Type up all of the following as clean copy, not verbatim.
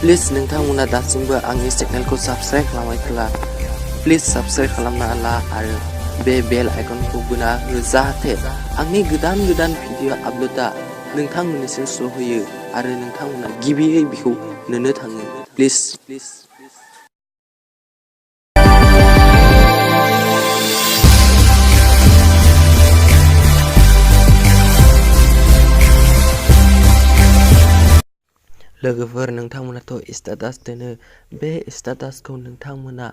Please नोंथांमोना दासिमबो आंनि चेनेलखौ साबस्क्राइब खालामाखैब्ला प्लिज साबस्क्राइब खालामना ला आरो बे बेल आइकनखौ बोना हो जाहाथे आंनि गोदान भिडिअ आपलोडआ नोंथांमोननिसिम सहैयो आरो नोंथांमोना गिबियै बेखौ नुनो थाङो प्लिज लोगोफोर नोंथांमोनाथ' स्टेटास दोनो बे स्टेटासखौ नोंथांमोना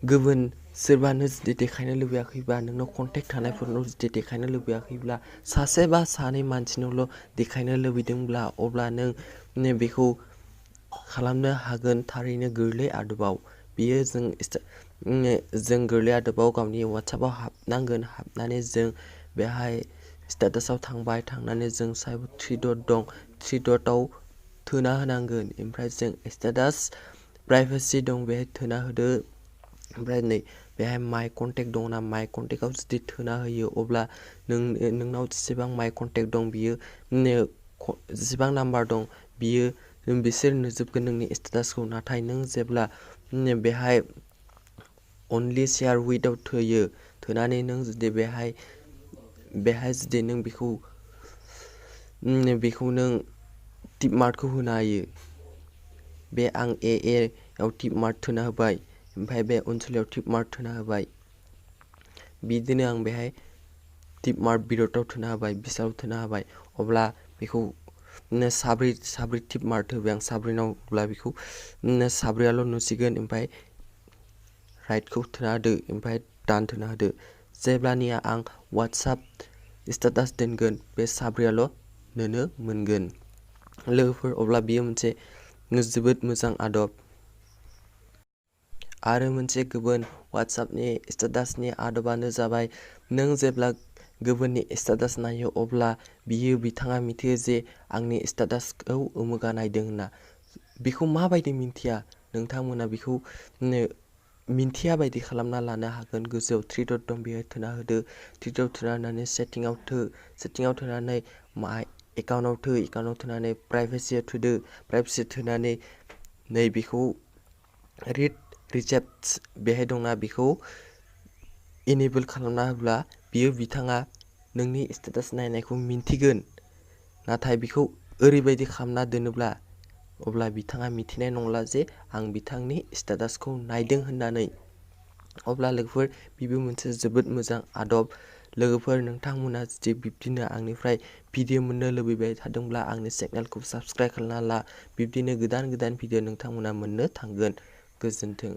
गुबुन सोरबानो जुदि देखायनो लुबैयाखैबा नोंनाव कन्टेक्ट थानायफोरनाव जुदि देखायनो लुबैयाखैब्ला सासे बा सानै मानसिनावल' देखायनो लुबैदोंब्ला अब्ला नों बेखौ खालामनो हागोन थारैनो गोरलै आदबाव बियो जों गोरलै आदबाव गावनि वाट्सएपआव हाबनांगोन हाबनानै जों बेहाय स्टेटासआव थांनानै जों सायाव 3 डट दं 3 डटआव थोना होनांगोन ओमफ्राय जों स्टेटास प्राइभेसि दं बेहाय थोना होदो ओमफ्राय नै बेहाय माय कन्टेक्ट दं ना माय कन्टेक्टआव जुदि थोना होयो अब्ला नोंनाव जेसेबां माय कन्टेक्ट दं बियो जेसेबां नाम्बार दं बियो बिसोर नुजोबगोन नोंनि स्टेटासखौ नाथाय नों जेब्ला बेहाय अनलि शेयार विथआव थोयो थोनानै नों जुदि बेहाय जुदि नों बेखौ नों टिप मार्कखौ होनो हायो बे आं आव टिप मार्क थोना होबाय ओमफ्राय बे ओनसोलाव टिप मार्क थोना होबाय बिदिनो आं बेहाय टिप मार्क बिदआव थोना होबाय बिसाव थोना होबाय अब्ला बेखौ साब्रै टिप मार्क होबाय आं साब्रैनाव अब्ला बेखौ साब्रैयाल' नुसिगोन ओमफ्राय राइटखौ थोना होदो ओमफ्राय दान थोना होदो जेब्लानिया आं वाट्सएप स्टेटास दोनगोन बे साब्रैयाल' नुनो मोनगोन लोगोफोर अब्ला बियो मोनसे जोबोद मोजां आदब आरो मोनसे गुबुन वाट्सएपनि स्टेटासनि आदबानो जाबाय नों जेब्ला गुबुननि स्टेटास नायो अब्ला बिथाङा मिथियो जे आंनि स्टेटासखौ उमुगा नायदों होनना बेखौ माबायदि मिन्थिया नोंथांमोना बेखौ मिन्थिया बायदि खालामना लानो हागोन गोजौआव 3 डट दं बेहाय थोना होदो 3 डट थोना होनानै सेटिंआव थोनानै एकाउन्टआव थोनानै प्राइभेसियाव थोदो प्राइभेसि थोनानै नै बेखौ रिसेप्ट बेहाय दंना बेखौ इनेबल खालामना होब्ला बिथाङा नोंनि स्टेटास नायनायखौ मिन्थिगोन नाथाय बेखौ ओरैबायदि खालामना दोनोब्ला अब्ला बिथाङा मिथिनाय नंला जे आं बिथांनि स्टेटासखौ नायदों होननानै अब्ला लोगोफोर बेबो मोनसे जोबोद मोजां आदब लोगोफोर नोंथांमोना जुदि बिब्दिनो आंनिफ्राय भिडिअ मोननो लुबैबाय थादोंब्ला आंनि चेनेलखौ साबस्क्राइब खालामना ला बिब्दिनो गोदान भिडिअ नोंथांमोना मोननो थांगोन गोजोन्थों।